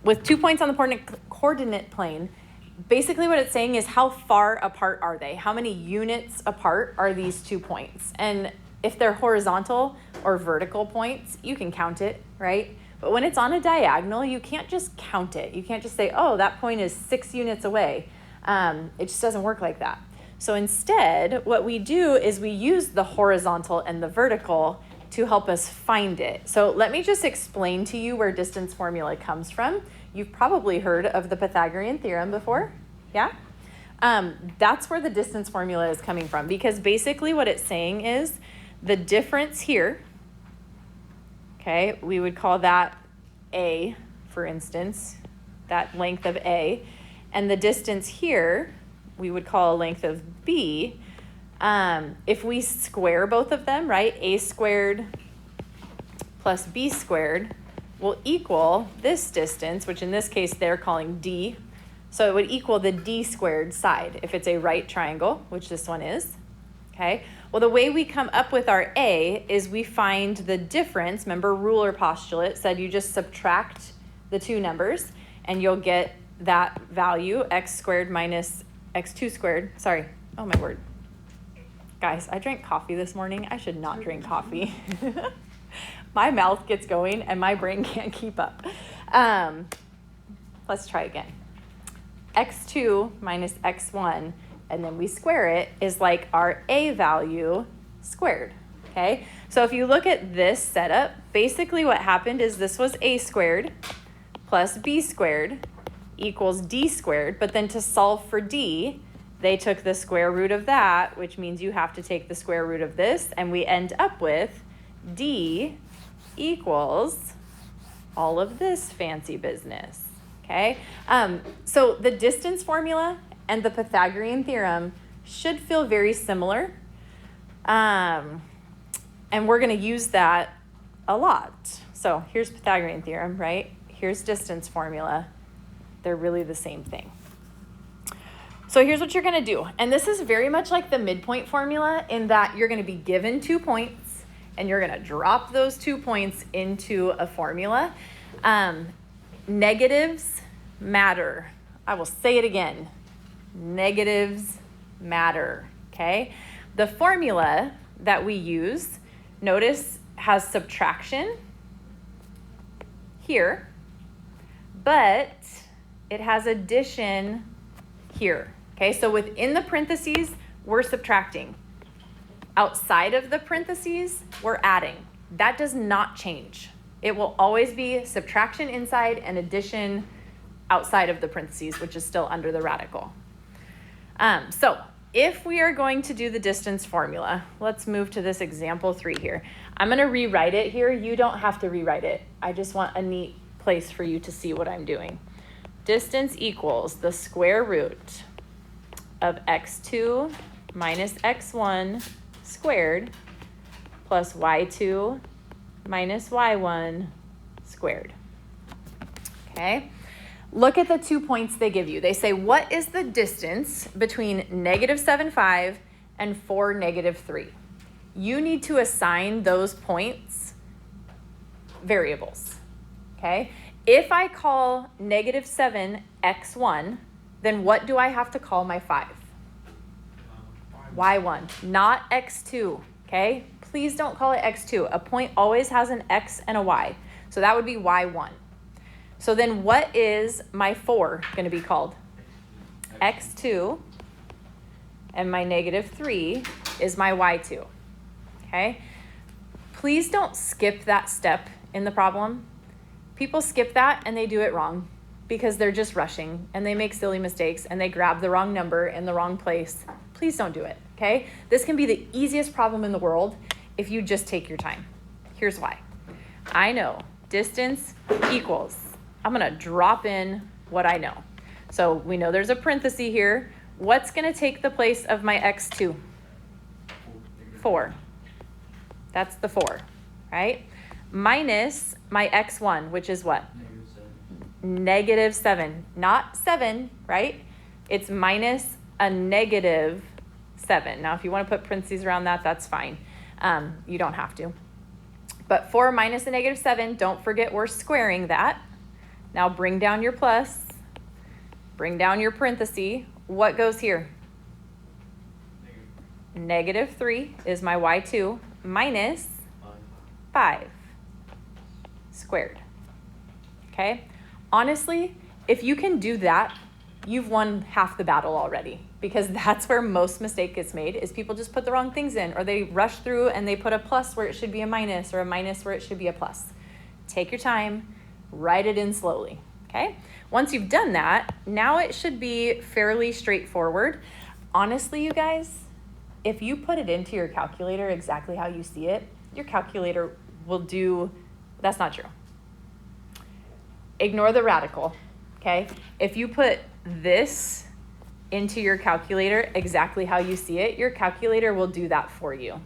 with 2 points on the coordinate plane, basically what it's saying is how far apart are they? How many units apart are these 2 points? And if they're horizontal or vertical points, you can count it, right? But when it's on a diagonal, you can't just count it. You can't just say, oh, that point is 6 units away. It just doesn't work like that. So instead, what we do is we use the horizontal and the vertical to help us find it. So let me just explain to you where distance formula comes from. You've probably heard of the Pythagorean Theorem before, yeah? That's where the distance formula is coming from, because basically what it's saying is the difference here, okay, we would call that A, for instance, that length of A, and the distance here, we would call a length of B. If we square both of them, right, A squared plus B squared will equal this distance, which in this case they're calling D. So it would equal the D squared side if it's a right triangle, which this one is, okay? Well, the way we come up with our A is we find the difference. Remember, ruler postulate said you just subtract the two numbers and you'll get that value, x squared minus x2 squared. Sorry, oh my word. Guys, I drank coffee this morning. I should not drink coffee. My mouth gets going and my brain can't keep up. Let's try again. x2 minus x1, and then we square it, is like our A value squared, okay? So if you look at this setup, basically what happened is this was A squared plus B squared equals D squared, but then to solve for D, they took the square root of that, which means you have to take the square root of this, and we end up with D equals all of this fancy business, okay? So the distance formula and the Pythagorean theorem should feel very similar, and we're going to use that a lot. So here's Pythagorean theorem, right? Here's distance formula. They're really the same thing. So here's what you're going to do. And this is very much like the midpoint formula in that you're going to be given 2 points and you're going to drop those 2 points into a formula. Negatives matter. I will say it again. Negatives matter, okay? The formula that we use, notice, has subtraction here, but it has addition here. Okay, so within the parentheses, we're subtracting. Outside of the parentheses, we're adding. That does not change. It will always be subtraction inside and addition outside of the parentheses, which is still under the radical. So if we are going to do the distance formula, let's move to this example 3 here. I'm going to rewrite it here. You don't have to rewrite it. I just want a neat place for you to see what I'm doing. Distance equals the square root of x2 minus x1 squared plus y2 minus y1 squared. Okay, look at the 2 points they give you. They say, what is the distance between negative 7.5 and 4, negative 3? You need to assign those points variables, okay? If I call negative 7 x1, then what do I have to call my 5? y1, not x2, okay? Please don't call it x2. A point always has an x and a y. So that would be y1. So then what is my 4 going to be called? x2, and my negative 3 is my y2, okay? Please don't skip that step in the problem. People skip that and they do it wrong because they're just rushing and they make silly mistakes and they grab the wrong number in the wrong place. Please don't do it, okay? This can be the easiest problem in the world if you just take your time. Here's why. I know distance equals, I'm going to drop in what I know. So we know there's a parenthesis here. What's going to take the place of my x2? 4. That's the 4, right? Minus my x1, which is what? Negative 7. Not 7, right? It's minus a negative 7. Now, if you want to put parentheses around that, that's fine. You don't have to. But 4 minus a negative 7, don't forget we're squaring that. Now bring down your plus, bring down your parenthesis. What goes here? Negative 3 is my y2 minus 5 squared. Okay? Honestly, if you can do that, you've won half the battle already, because that's where most mistake gets made, is people just put the wrong things in, or they rush through and they put a plus where it should be a minus, or a minus where it should be a plus. Take your time, write it in slowly, okay? Once you've done that, now it should be fairly straightforward. Honestly, you guys, if you put it into your calculator exactly how you see it, your calculator will do, that's not true. Ignore the radical, okay? If you put this into your calculator exactly how you see it, your calculator will do that for you.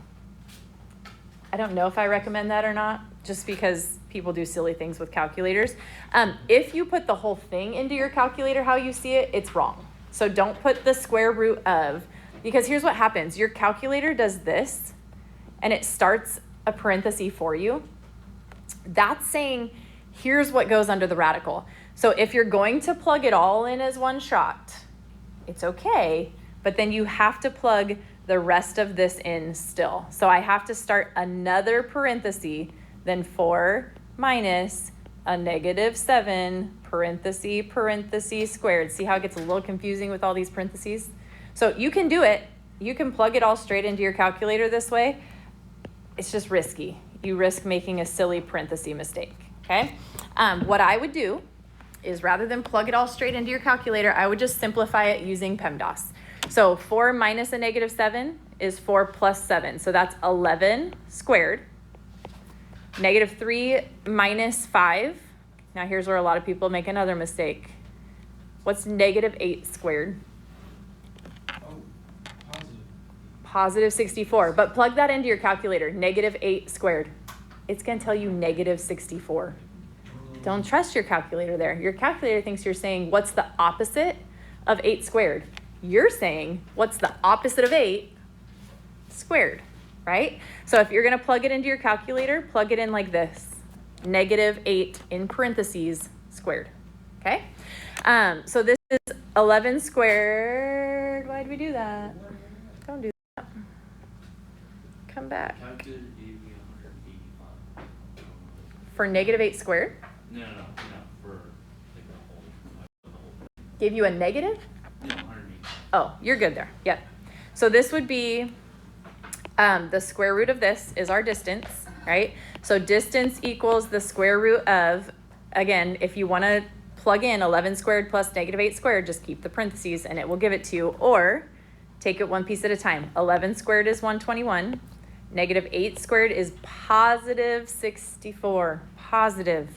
I don't know if I recommend that or not, just because people do silly things with calculators. If you put the whole thing into your calculator how you see it, it's wrong. So don't put the square root of, because here's what happens. Your calculator does this, and it starts a parenthesis for you. That's saying, here's what goes under the radical. So if you're going to plug it all in as one shot, it's okay, but then you have to plug the rest of this in still. So I have to start another parenthesis, then 4 minus a negative 7 parenthesis squared. See how it gets a little confusing with all these parentheses? So you can do it. You can plug it all straight into your calculator this way. It's just risky. You risk making a silly parenthesis mistake, okay? What I would do is, rather than plug it all straight into your calculator, I would just simplify it using PEMDAS. So 4 minus a negative 7 is 4 plus 7. So that's 11 squared. Negative 3 minus 5. Now here's where a lot of people make another mistake. What's negative 8 squared? Positive 64. But plug that into your calculator. Negative 8 squared. It's going to tell you negative 64. Don't trust your calculator there. Your calculator thinks you're saying, what's the opposite of 8 squared? You're saying, what's the opposite of 8 squared, right? So if you're going to plug it into your calculator, plug it in like this. Negative 8 in parentheses squared, okay? So this is 11 squared. Why did we do that? Don't do that. Come back. For negative 8 squared? No, for like the whole Gave you a negative? No, underneath. Oh, you're good there. Yep. So this would be the square root of this is our distance, right? So distance equals the square root of, again, if you want to plug in 11 squared plus negative 8 squared, just keep the parentheses and it will give it to you. Or take it one piece at a time. 11 squared is 121. Negative 8 squared is positive 64. Positive.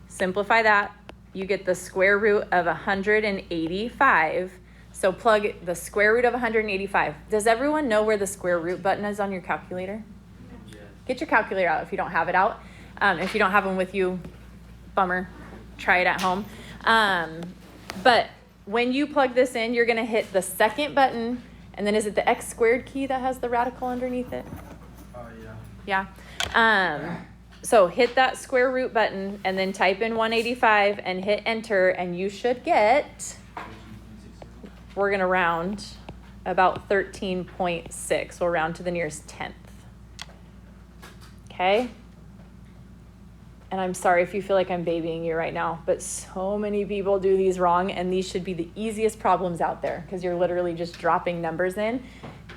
Simplify that. You get the square root of 185. So plug the square root of 185. Does everyone know where the square root button is on your calculator? Yes. Get your calculator out if you don't have it out. If you don't have them with you, bummer. Try it at home. But when you plug this in, you're going to hit the second button. And then is it the x squared key that has the radical underneath it? Yeah. So hit that square root button and then type in 185 and hit enter, and you should get, we're going to round, about 13.6. We'll round to the nearest tenth. Okay? And I'm sorry if you feel like I'm babying you right now, but so many people do these wrong, and these should be the easiest problems out there because you're literally just dropping numbers in,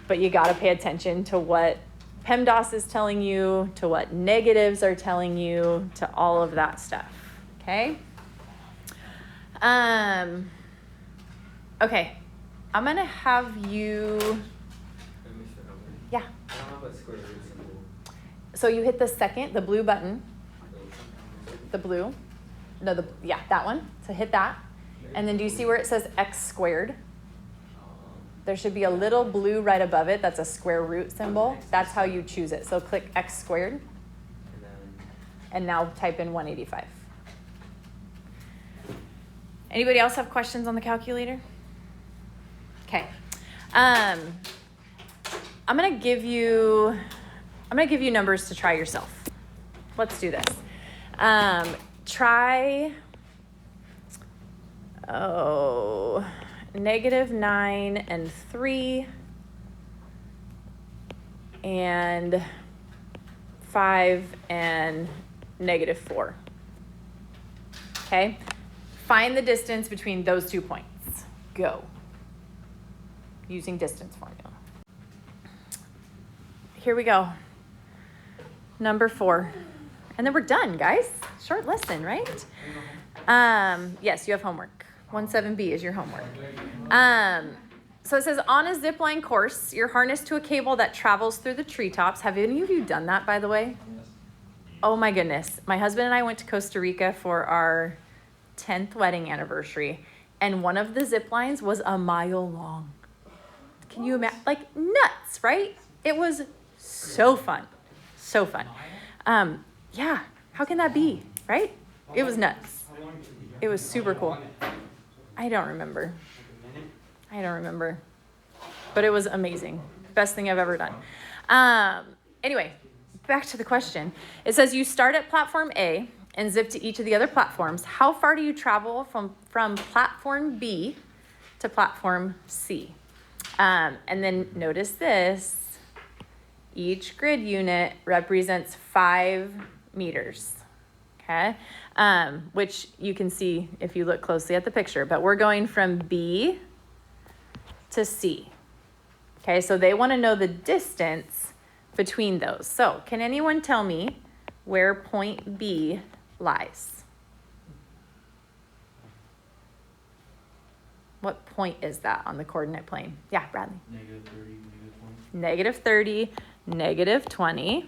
but you got to pay attention to what PEMDAS is telling you, to what negatives are telling you, to all of that stuff, okay? Okay, I'm going to have you, yeah. So you hit the second, the blue button, that one. So hit that. And then do you see where it says x squared? There should be a little blue right above it. That's a square root symbol. That's how you choose it. So click x squared. And now type in 185. Anybody else have questions on the calculator? Okay. I'm gonna give you numbers to try yourself. Let's do this. Try -9 and 3 and 5 and -4. Okay, find the distance between those 2 points. Go. Using distance formula. Here we go. Number 4. And then we're done, guys. Short lesson, right? Yes, you have homework. 1.7b is your homework. So it says, on a zip line course, you're harnessed to a cable that travels through the treetops. Have any of you done that, by the way? Oh my goodness. My husband and I went to Costa Rica for our 10th wedding anniversary, and one of the zip lines was a mile long. Can you imagine? Like, nuts, right? It was so fun. So fun. Yeah, how can that be, right? It was nuts. It was super cool. I don't remember. But it was amazing. Best thing I've ever done. Anyway, back to the question. It says you start at platform A and zip to each of the other platforms. How far do you travel from platform B to platform C? And then notice this. Each grid unit represents 5 meters. Okay, which you can see if you look closely at the picture, but we're going from B to C. Okay, so they want to know the distance between those. So can anyone tell me where point B lies? What point is that on the coordinate plane? Yeah, Bradley. -30, -20. -20.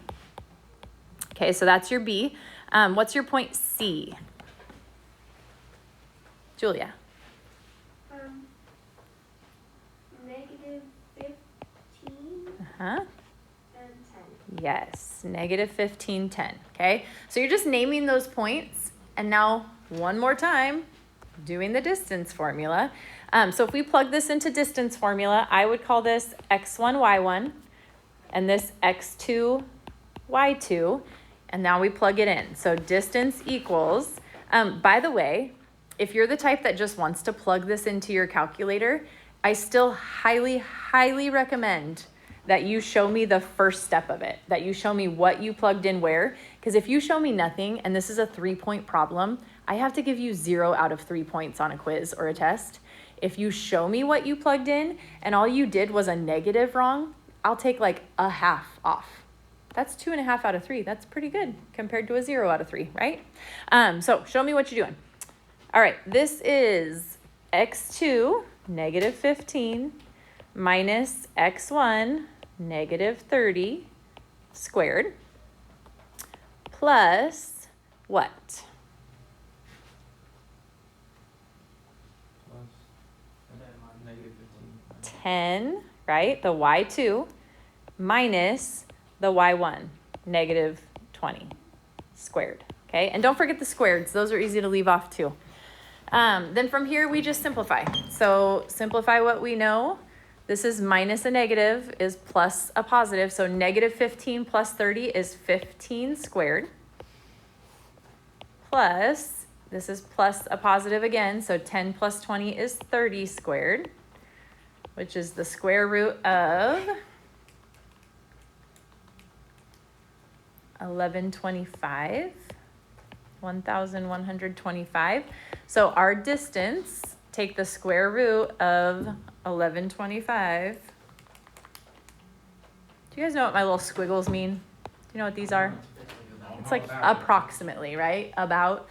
Okay, so that's your B. What's your point C? Julia. -15 Uh-huh. and 10. Yes, -15, 10. Okay, so you're just naming those points, and now one more time, doing the distance formula. So if we plug this into distance formula, I would call this x1, y1, and this x2, y2, and now we plug it in. So distance equals, by the way, if you're the type that just wants to plug this into your calculator, I still highly, highly recommend that you show me the first step of it, that you show me what you plugged in where, because if you show me nothing, and this is a 3-point problem, I have to give you 0 out of 3 points on a quiz or a test. If you show me what you plugged in and all you did was a negative wrong, I'll take like a half off. That's 2.5 out of 3. That's pretty good compared to a 0 out of 3, right? So show me what you're doing. All right, this is x2, -15, minus x1, -30 squared, plus what? 10, right? The y2 minus the y1, -20 squared. Okay, and don't forget the squareds. Those are easy to leave off too. Then from here, we just simplify. So simplify what we know. This is minus a negative is plus a positive. So -15 plus 30 is 15 squared. Plus, this is plus a positive again. So 10 plus 20 is 30 squared, which is the square root of 1125. 1,125. So our distance, take the square root of 1125. Do you guys know what my little squiggles mean? Do you know what these are? It's like approximately, right? About.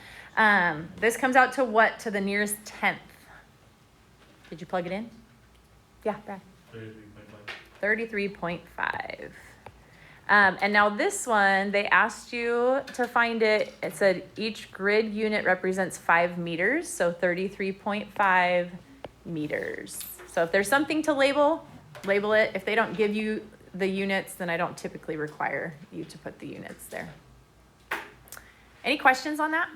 This comes out to what? To the nearest 10th. Did you plug it in? Yeah, Brad. 33.5. And now this one, they asked you to find it. It said each grid unit represents 5 meters, so 33.5 meters. So if there's something to label it. If they don't give you the units, then I don't typically require you to put the units there. Any questions on that?